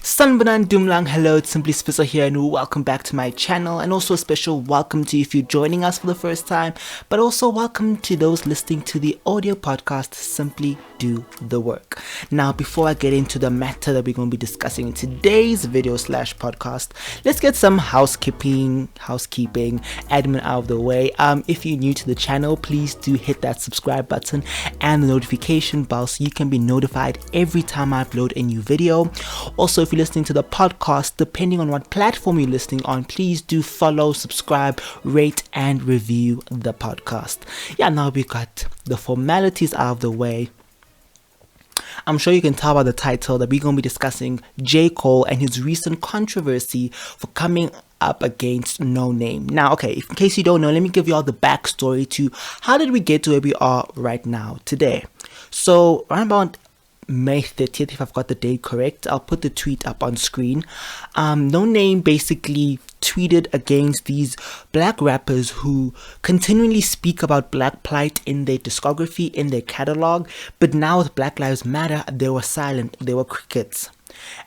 Sanbanan Dumlang, hello, it's Simply Spissa here and welcome back to my channel, and also a special welcome to you if you're joining us for the first time, but also welcome to those listening to the audio podcast Simply Do the Work. Now, before I get into the matter that we're going to be discussing in today's video slash podcast, let's get some housekeeping admin out of the way. If you're new to the channel, please do hit that subscribe button and the notification bell so you can be notified every time I upload a new video. Also, if you're listening to the podcast, depending on what platform you're listening on, please do follow, subscribe, rate, and review the podcast. Yeah, now we got the formalities out of the way. I'm sure you can tell by the title that we're going to be discussing J. Cole and his recent controversy for coming up against No Name. Now, okay, in case you don't know, let me give you all the backstory to how did we get to where we are right now today. So, around about May 30th, if I've got the date correct, I'll put the tweet up on screen. No Name basically tweeted against these black rappers who continually speak about black plight in their discography, in their catalog, but now with Black Lives Matter, they were silent, they were crickets.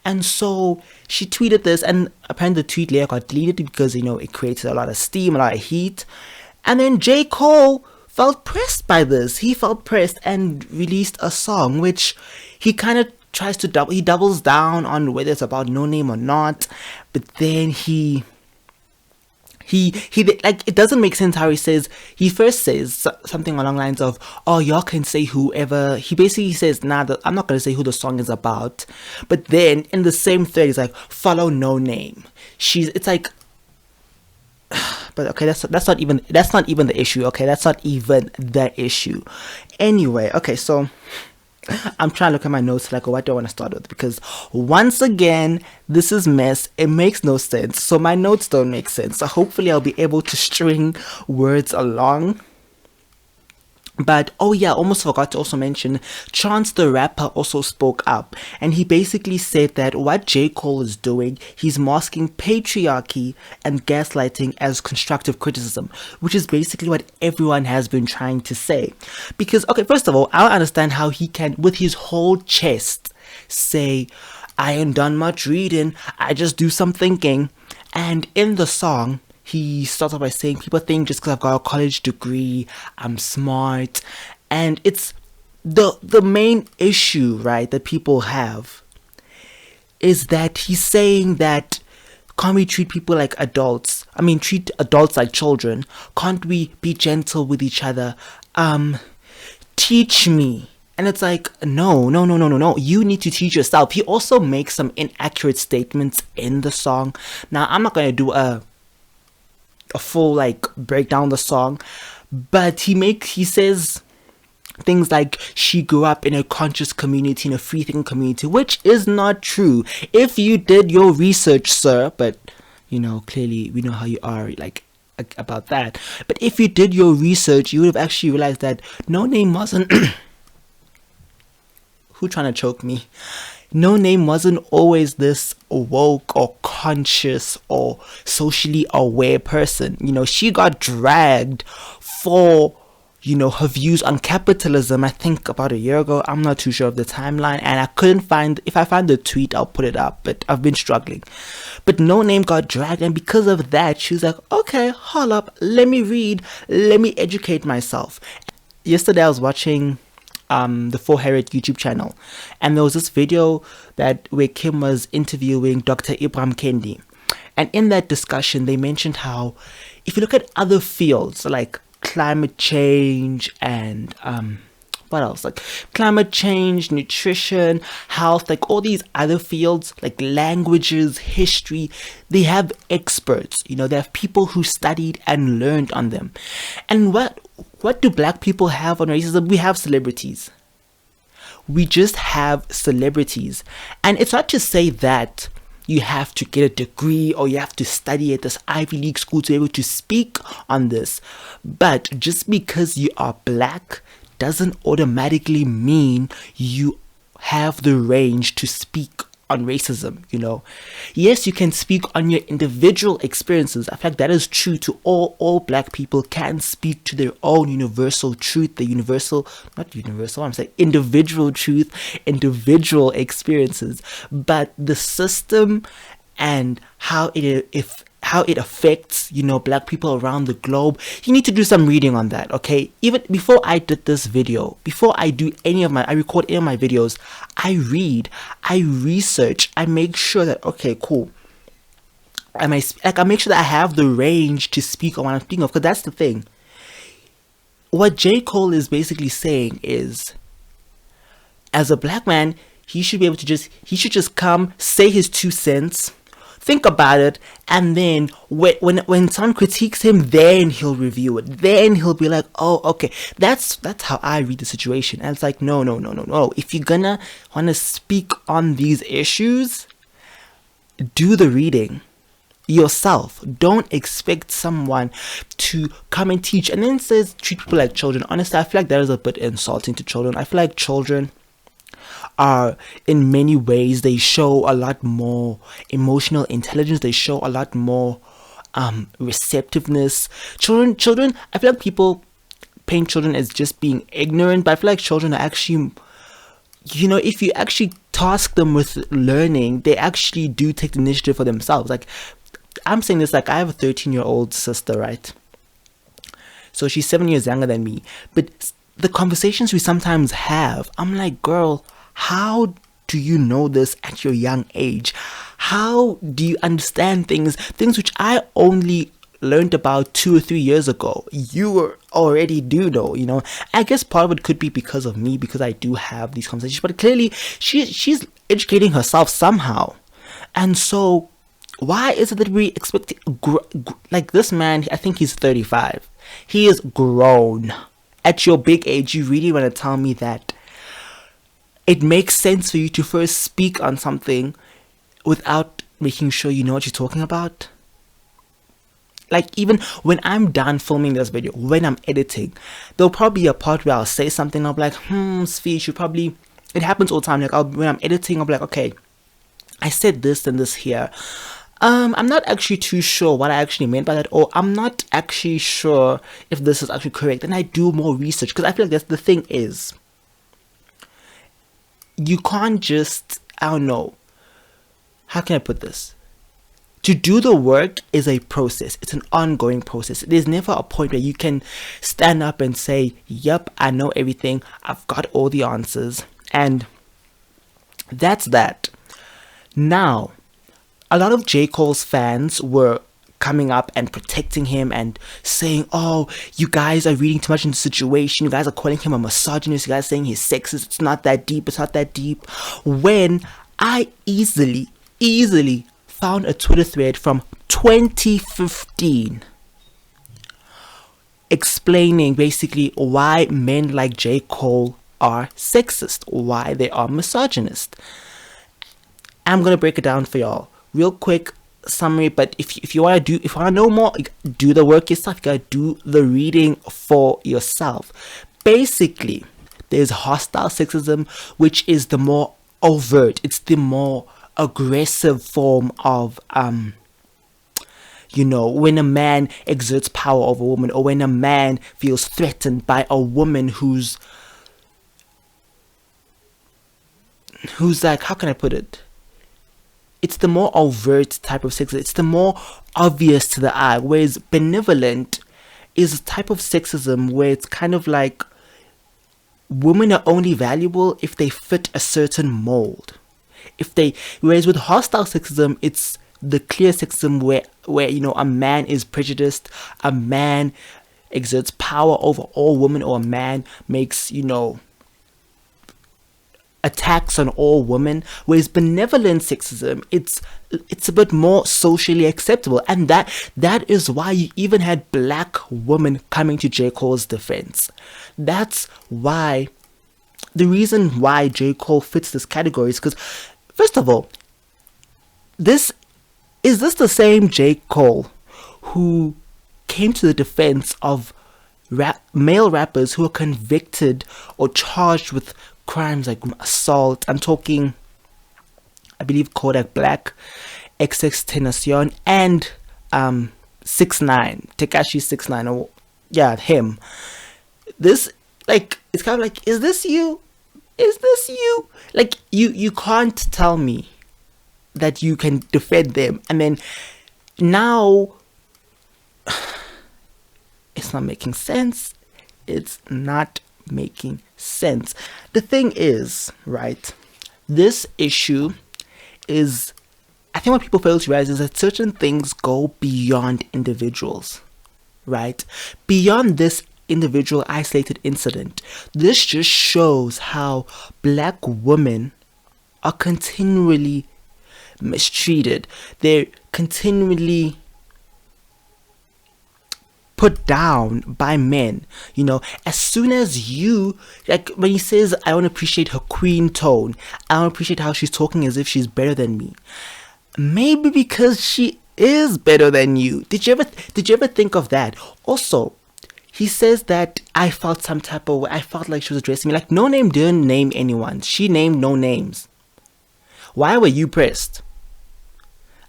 And so she tweeted this, and apparently the tweet later got deleted because, it created a lot of steam, a lot of heat. And then J. Cole felt pressed by this. He felt pressed and released a song which he kind of tries to doubles down on whether it's about No Name or not, but then he like, it doesn't make sense how he first says something along the lines of, oh, y'all can say whoever. He basically says, nah, I'm not going to say who the song is about. But then in the same thread, he's like, follow No Name. It's like, but okay, that's not even the issue. Okay, that's not even the issue. Anyway, okay, so I'm trying to look at my notes like, what do I want to start with? Because once again, this is mess. It makes no sense. So my notes don't make sense. So hopefully I'll be able to string words along. But, oh yeah, almost forgot to also mention, Chance the Rapper also spoke up. And he basically said that what J. Cole is doing, he's masking patriarchy and gaslighting as constructive criticism, which is basically what everyone has been trying to say. Because, okay, first of all, I don't understand how he can, with his whole chest, say, I ain't done much reading, I just do some thinking. And in the song, he starts off by saying, people think just because I've got a college degree, I'm smart. And it's the main issue, right, that people have is that he's saying that, can't we treat people like adults? I mean, treat adults like children. Can't we be gentle with each other? Teach me. And it's like, no. You need to teach yourself. He also makes some inaccurate statements in the song. Now, I'm not going to do a full break down the song, but he says things like she grew up in a conscious community, in a free thinking community, which is not true. If you did your research, sir, but clearly we know how you are about that, but if you did your research, you would have actually realized that No Name wasn't who trying to choke me? No Name wasn't always this woke or conscious or socially aware person. She got dragged for, her views on capitalism, I think about a year ago. I'm not too sure of the timeline, and I couldn't find, if I find the tweet, I'll put it up, but I've been struggling. But No Name got dragged, and because of that, she was like, okay, hold up, let me read, let me educate myself. Yesterday I was watching the For Herod YouTube channel, and there was this video where Kim was interviewing Dr. Ibram Kendi, and in that discussion they mentioned how if you look at other fields like climate change and what else, like climate change, nutrition, health, like all these other fields like languages, history, they have experts, they have people who studied and learned on them. And what do black people have on racism? We have celebrities. We just have celebrities. And it's not to say that you have to get a degree or you have to study at this Ivy League school to be able to speak on this. But just because you are black doesn't automatically mean you have the range to speak on racism, you know. Yes, you can speak on your individual experiences. I feel like that is true to all black people can speak to their own universal truth, the universal, not universal, I'm saying individual truth, individual experiences. But the system and how it affects, you know, black people around the globe, you need to do some reading on that, okay? Even before I did this video, before I record any of my videos, I read, I research, I make sure that, okay, cool, I make sure that I have the range to speak on what I'm speaking of, because that's the thing. What J. Cole is basically saying is, as a black man, he should be able to he should just come, say his 2 cents, think about it, and then when someone critiques him, then he'll review it. Then he'll be like, oh, okay, that's how I read the situation. And it's like, no. If you're gonna wanna speak on these issues, do the reading yourself. Don't expect someone to come and teach and then says treat people like children. Honestly, I feel like that is a bit insulting to children. I feel like children are, in many ways, they show a lot more emotional intelligence. They show a lot more receptiveness. Children, I feel like people paint children as just being ignorant, but I feel like children are actually, you know, if you actually task them with learning, they actually do take the initiative for themselves. Like, I'm saying this, like, I have a 13-year-old sister, right? So she's 7 years younger than me, but the conversations we sometimes have, I'm like, girl, how do you know this at your young age? How do you understand things which I only learned about 2 or 3 years ago? You already do know, you know. I guess part of it could be because of me, because I do have these conversations, but clearly she's educating herself somehow. And so why is it that we expect like this man, I think he's 35. He is grown. At your big age, you really want to tell me that it makes sense for you to first speak on something without making sure you know what you're talking about? Like, even when I'm done filming this video, when I'm editing, there'll probably be a part where I'll say something, I'll be like, Svi, it happens all the time. Like, when I'm editing, I'll be like, okay, I said this and this here. I'm not actually too sure what I actually meant by that, or I'm not actually sure if this is actually correct, and I do more research, because I feel like that's the thing is, you can't just, I don't know, how can I put this? To do the work is a process. It's an ongoing process. There's never a point where you can stand up and say, yep, I know everything, I've got all the answers, and that's that. Now, a lot of J. Cole's fans were coming up and protecting him and saying, oh, you guys are reading too much into the situation, you guys are calling him a misogynist, you guys are saying he's sexist, it's not that deep, when I easily found a Twitter thread from 2015 explaining basically why men like J. Cole are sexist, why they are misogynist. I'm gonna break it down for y'all real quick summary, but if you want to know more, do the work yourself. You gotta do the reading for yourself. Basically, there's hostile sexism, which is the more overt, it's the more aggressive form of you know, when a man exerts power over a woman, or when a man feels threatened by a woman who's like, how can I put it? It's the more overt type of sexism. It's the more obvious to the eye. Whereas benevolent is a type of sexism where it's kind of like women are only valuable if they fit a certain mold. Whereas with hostile sexism, it's the clear sexism where you know, a man is prejudiced, a man exerts power over all women, or a man makes, you know, attacks on all women. Whereas benevolent sexism, it's a bit more socially acceptable, and that is why you even had black women coming to J. Cole's defense. That's why, the reason why J. Cole fits this category is because, first of all, is this the same J. Cole who came to the defense of male rappers who are convicted or charged with crimes like assault? I'm talking I believe Kodak Black, XXXTentacion, and 6ix9ine, Tekashi 6ix9ine, or yeah, him. This, like, it's kind of like, is this you? Is this you? Like, you can't tell me that you can defend them, and then now it's not making sense. It's not making sense. The thing is, right, this issue is, I think what people fail to realize is that certain things go beyond individuals, right? Beyond this individual isolated incident. This just shows how black women are continually mistreated. They're continually put down by men. You know, as soon as you, like when he says, I don't appreciate her queen tone, I don't appreciate how she's talking as if she's better than me. Maybe because she is better than you. Did you ever think of that? Also, he says that I felt some type of way. I felt like she was addressing me. Like, No Name didn't name anyone. She named no names. Why were you pressed?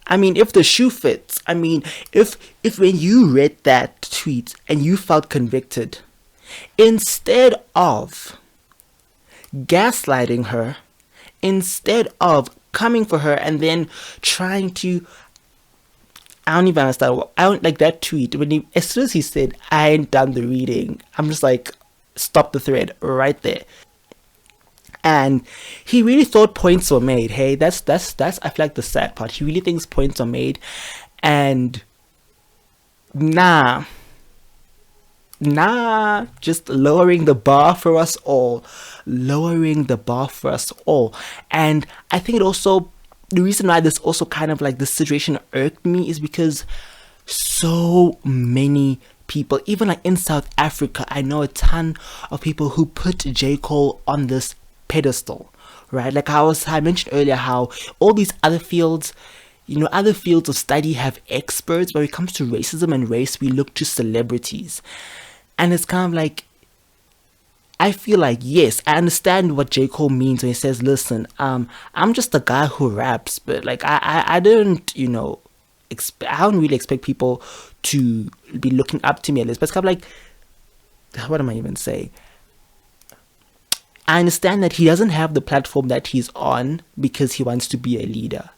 I mean, if the shoe fits. I mean, if when you read that tweet and you felt convicted, instead of gaslighting her, instead of coming for her and then trying to, I don't even understand. I don't like that tweet. As soon as he said, I ain't done the reading, I'm just like, stop the thread right there. And he really thought points were made. Hey, that's I feel like the sad part. He really thinks points are made, and nah, just lowering the bar for us all, And I think it also, the reason why this also kind of like this situation irked me is because so many people, even like in South Africa, I know a ton of people who put J. Cole on this pedestal, right? Like I mentioned earlier, how all these other fields, you know, other fields of study have experts, but when it comes to racism and race, we look to celebrities. And it's kind of like, I feel like, yes, I understand what J. Cole means when he says, listen, I'm just a guy who raps, but like I don't, you know, I don't really expect people to be looking up to me at this. But it's kind of like, what am I even saying? I understand that he doesn't have the platform that he's on because he wants to be a leader.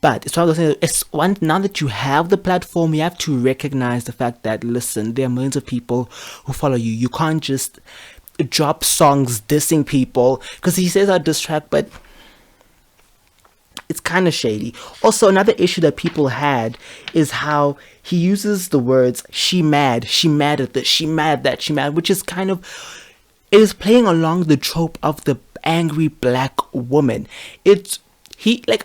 But it's one, now that you have the platform, you have to recognize the fact that, listen, there are millions of people who follow you. You can't just drop songs dissing people, because he says a diss track, but it's kind of shady. Also, another issue that people had is how he uses the words she mad at this, she mad at that, she mad, which is kind of, it is playing along the trope of the angry black woman. I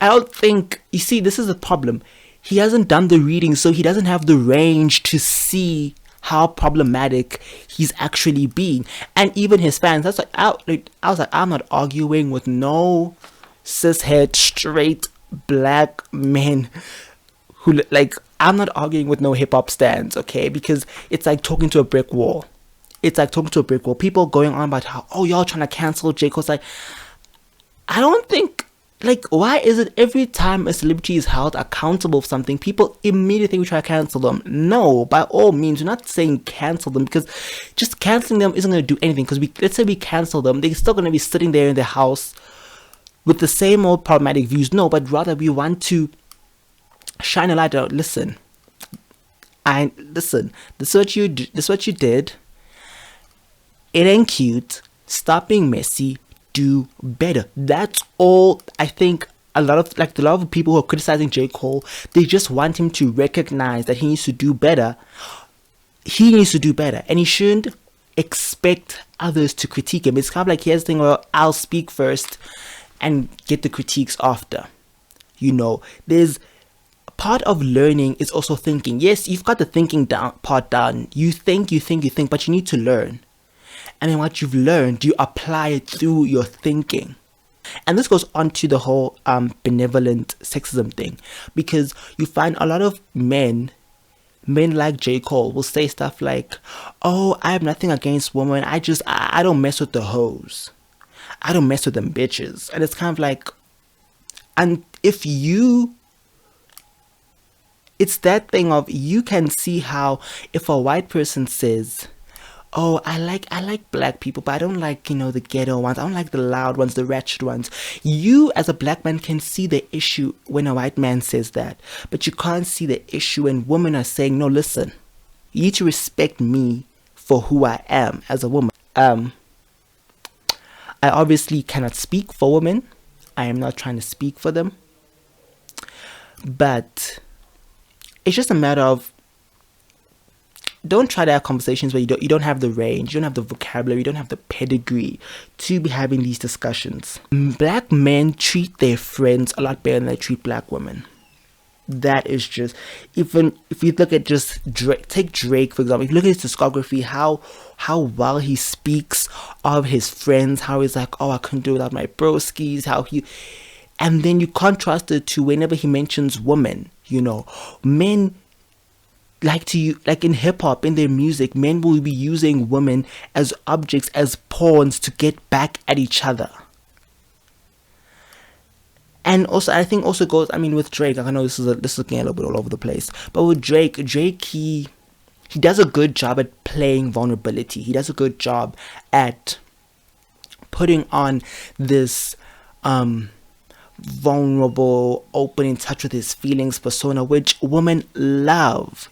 don't think, you see, this is the problem. He hasn't done the reading, so he doesn't have the range to see how problematic he's actually being. And even his fans, I was like, I'm not arguing with no cishet, straight, black men who, like, I'm not arguing with no hip-hop stands, okay? Because it's like talking to a brick wall. People going on about how, oh, y'all trying to cancel J. Cole. It's like, I don't think, like, why is it every time a celebrity is held accountable for something, people immediately we try to cancel them? No, by all means, we're not saying cancel them, because just canceling them isn't going to do anything. Because let's say we cancel them, they're still going to be sitting there in their house with the same old problematic views. No, but rather we want to shine a light out. Listen, this is what you did. It ain't cute. Stop being messy. Do better. That's all. I think a lot of people who are criticizing J. Cole, they just want him to recognize that he needs to do better. And he shouldn't expect others to critique him. It's kind of like he has a thing where I'll speak first and get the critiques after. You know, there's part of learning is also thinking. Yes, you've got the thinking part down. You think, but you need to learn. And then what you've learned, you apply it through your thinking. And this goes on to the whole benevolent sexism thing. Because you find a lot of men like J. Cole will say stuff like, oh, I have nothing against women. I don't mess with the hoes. I don't mess with them bitches. And it's kind of like, And if you, it's that thing of, you can see how if a white person says, oh, I like black people, but I don't like, the ghetto ones. I don't like the loud ones, the ratchet ones. You as a black man can see the issue when a white man says that, but you can't see the issue when women are saying, no, listen, you need to respect me for who I am as a woman. I obviously cannot speak for women. I am not trying to speak for them, but it's just a matter of, don't try to have conversations where you don't have the range, you don't have the vocabulary, you don't have the pedigree to be having these discussions. Black men treat their friends a lot better than they treat black women. That is just, even if you look at just Drake, take Drake for example, if you look at his discography, how well he speaks of his friends, how he's like, oh, I couldn't do without my broskies, and then you contrast it to whenever he mentions women, men like in hip hop, in their music, men will be using women as objects, as pawns to get back at each other. And also, I think also goes, with Drake, I know this is getting a little bit all over the place, but with Drake, he does a good job at playing vulnerability. He does a good job at putting on this vulnerable, open, in touch with his feelings persona, which women love,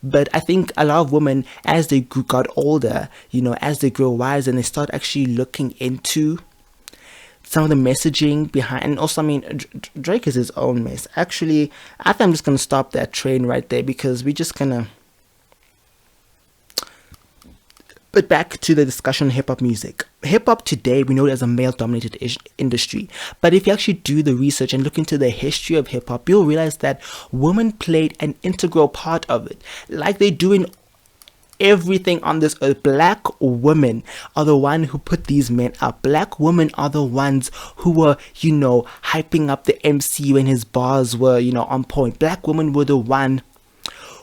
but I think a lot of women, as they got older, as they grow wise, and they start actually looking into some of the messaging behind, and also, Drake is his own mess. Actually, I think I'm just gonna stop that train right there, because we're just gonna. But back to the discussion on hip-hop music. Hip-hop today, we know it as a male-dominated industry. But if you actually do the research and look into the history of hip-hop, you'll realize that women played an integral part of it. Like they do in everything on this earth. Black women are the one who put these men up. Black women are the ones who were, hyping up the MC when his bars were, on point. Black women were the one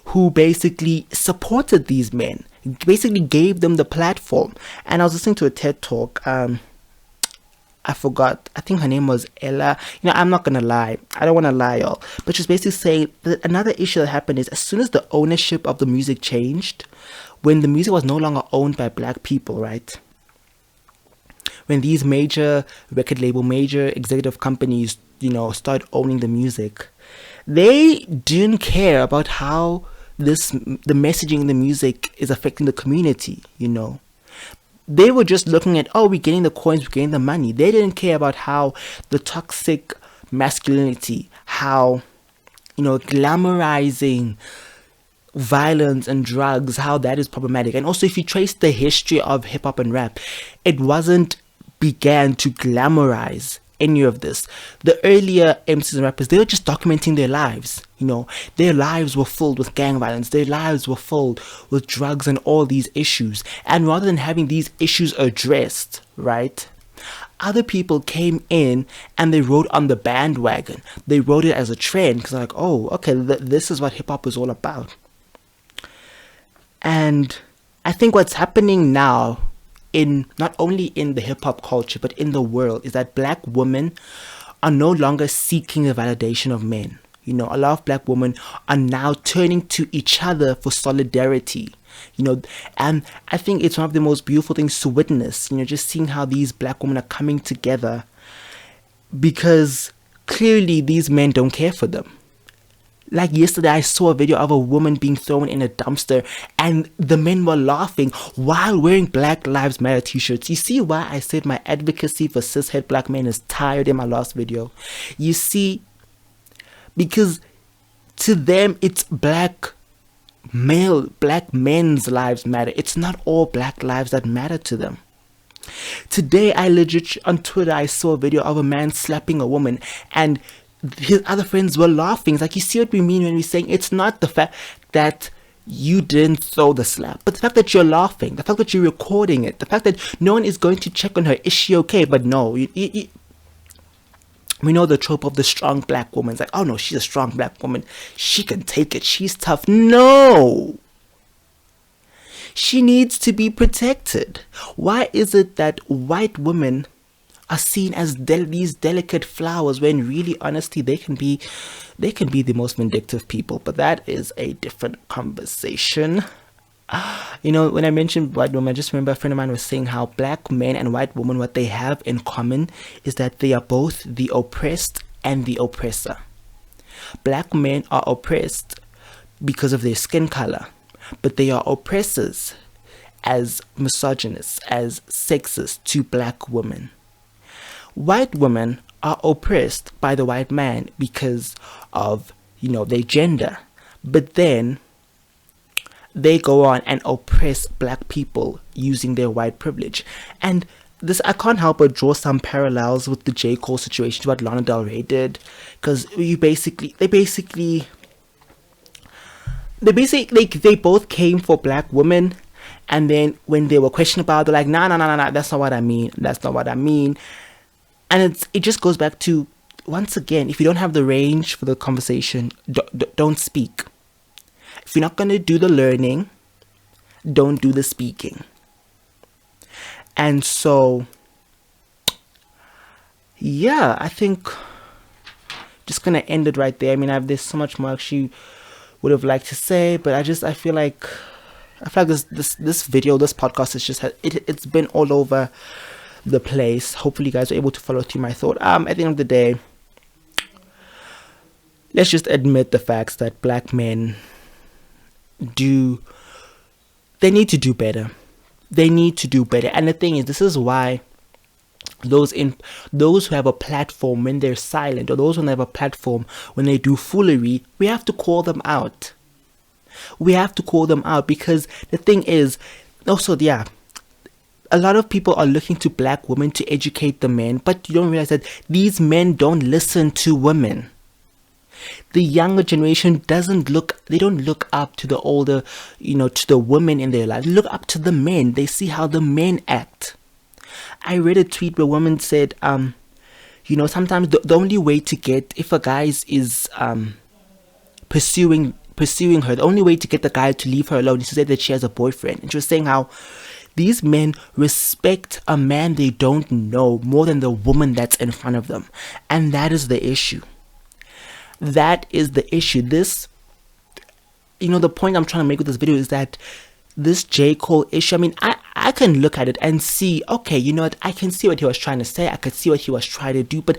who basically supported these men, basically gave them the platform. And I was listening to a TED talk, I forgot, I think her name was Ella. I'm not gonna lie, I don't want to lie, y'all, but she's basically saying that another issue that happened is, as soon as the ownership of the music changed, when the music was no longer owned by black people, right, when these major record label, major executive companies, started owning the music, they didn't care about how the messaging in the music is affecting the community. They were just looking at, oh, we're getting the coins, we're getting the money. They didn't care about how the toxic masculinity, how glamorizing violence and drugs, how that is problematic. And also, if you trace the history of hip-hop and rap, it wasn't began to glamorize any of this. The earlier MCs and rappers, they were just documenting their lives. Their lives were filled with gang violence, their lives were filled with drugs and all these issues. And rather than having these issues addressed, right, other people came in and they rode on the bandwagon. They rode it as a trend, because like, oh, okay, this is what hip-hop is all about. And I think what's happening now, in not only in the hip-hop culture but in the world, is that black women are no longer seeking the validation of men. A lot of black women are now turning to each other for solidarity. And I think it's one of the most beautiful things to witness, just seeing how these black women are coming together, because clearly these men don't care for them. Like yesterday, I saw a video of a woman being thrown in a dumpster and the men were laughing while wearing Black Lives Matter t-shirts. You see why I said my advocacy for cishet black men is tired in my last video? You see, because to them, it's black men's lives matter. It's not all black lives that matter to them. Today, on Twitter, I saw a video of a man slapping a woman and his other friends were laughing. It's like, you see what we mean when we're saying it's not the fact that you didn't throw the slap, but the fact that you're laughing, the fact that you're recording it, the fact that no one is going to check on her, is she okay? But no, we know the trope of the strong black woman. It's like, oh no, she's a strong black woman, she can take it, she's tough. No, she needs to be protected. Why is it that white women are seen as these delicate flowers, when really, honestly, they can be the most vindictive people. But that is a different conversation. You know, when I mentioned white women, I just remember a friend of mine was saying how black men and white women, what they have in common is that they are both the oppressed and the oppressor. Black men are oppressed because of their skin color, but they are oppressors as misogynists, as sexist to black women. White women are oppressed by the white man because of, their gender, but then they go on and oppress black people using their white privilege. And this, I can't help but draw some parallels with the J. Cole situation to what Lana Del Rey did, because they both came for black women, and then when they were questioned about it, they're like, nah, that's not what I mean, and it just goes back to, once again, if you don't have the range for the conversation, don't speak. If you're not going to do the learning, don't do the speaking. And so, yeah, I think just going to end it right there. I mean, there's so much more I actually would have liked to say, but I feel like this video, this podcast is just, it's been all over the place. Hopefully you guys are able to follow through my thought. At the end of the day, let's just admit the facts that black men they need to do better. And the thing is, this is why those who have a platform when they're silent, or those who have a platform when they do foolery, we have to call them out. Because the thing is, also, yeah, a lot of people are looking to black women to educate the men, but you don't realize that these men don't listen to women. The younger generation don't look up to the older, to the women in their life. They look up to the men. They see how the men act. I read a tweet where a woman said, sometimes the only way to get, if a guy is pursuing her, the only way to get the guy to leave her alone is to say that she has a boyfriend. And she was saying how these men respect a man they don't know more than the woman that's in front of them. And that is the issue. This, the point I'm trying to make with this video is that this J. Cole issue, I mean, I can look at it and see, okay, you know what, I can see what he was trying to say, I could see what he was trying to do, but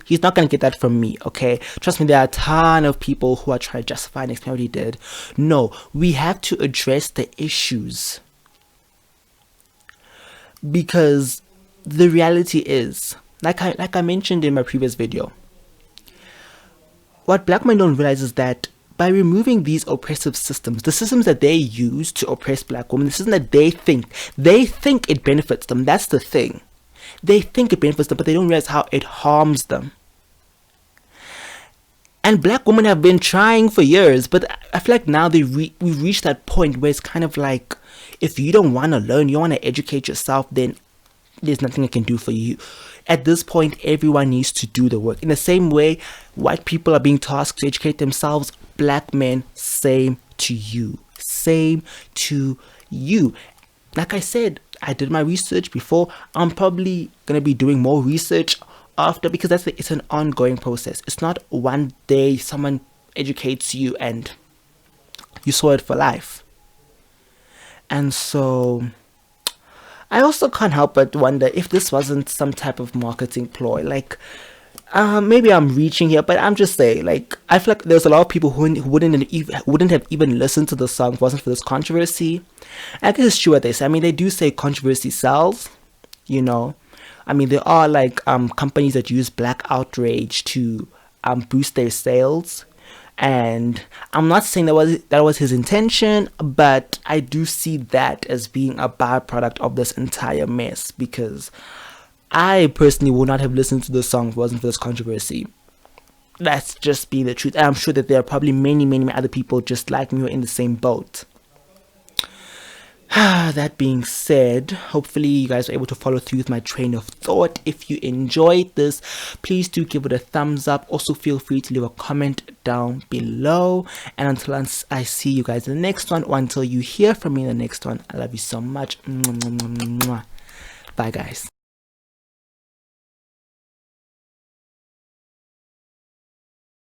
he's not going to get that from me, okay? Trust me, there are a ton of people who are trying to justify and explain what he did. No, we have to address the issues. Because the reality is, like I mentioned in my previous video, what black men don't realize is that by removing these oppressive systems, the systems that they use to oppress black women, the system that they think it benefits them. That's the thing. They think it benefits them, but they don't realize how it harms them. And black women have been trying for years, but I feel like now we've reached that point where it's kind of like, if you don't want to learn, you want to educate yourself, then there's nothing I can do for you. At this point, everyone needs to do the work. In the same way, white people are being tasked to educate themselves. Black men, same to you. Like I said, I did my research before. I'm probably going to be doing more research after, because it's an ongoing process. It's not one day someone educates you and you saw it for life. And so I also can't help but wonder if this wasn't some type of marketing ploy. Like, maybe I'm reaching here, but I'm just saying, like, I feel like there's a lot of people who wouldn't have even listened to the song if it wasn't for this controversy. I guess it's true what they say. I mean, they do say controversy sells, I mean, there are like companies that use black outrage to boost their sales. And I'm not saying that was his intention, but I do see that as being a byproduct of this entire mess, because I personally would not have listened to the song if it wasn't for this controversy. That's just being the truth. And I'm sure that there are probably many, many other people just like me who are in the same boat. That being said, hopefully you guys are able to follow through with my train of thought. If you enjoyed this, please do give it a thumbs up. Also, feel free to leave a comment down below. And until I see you guys in the next one, or until you hear from me in the next one, I love you so much. Bye, guys.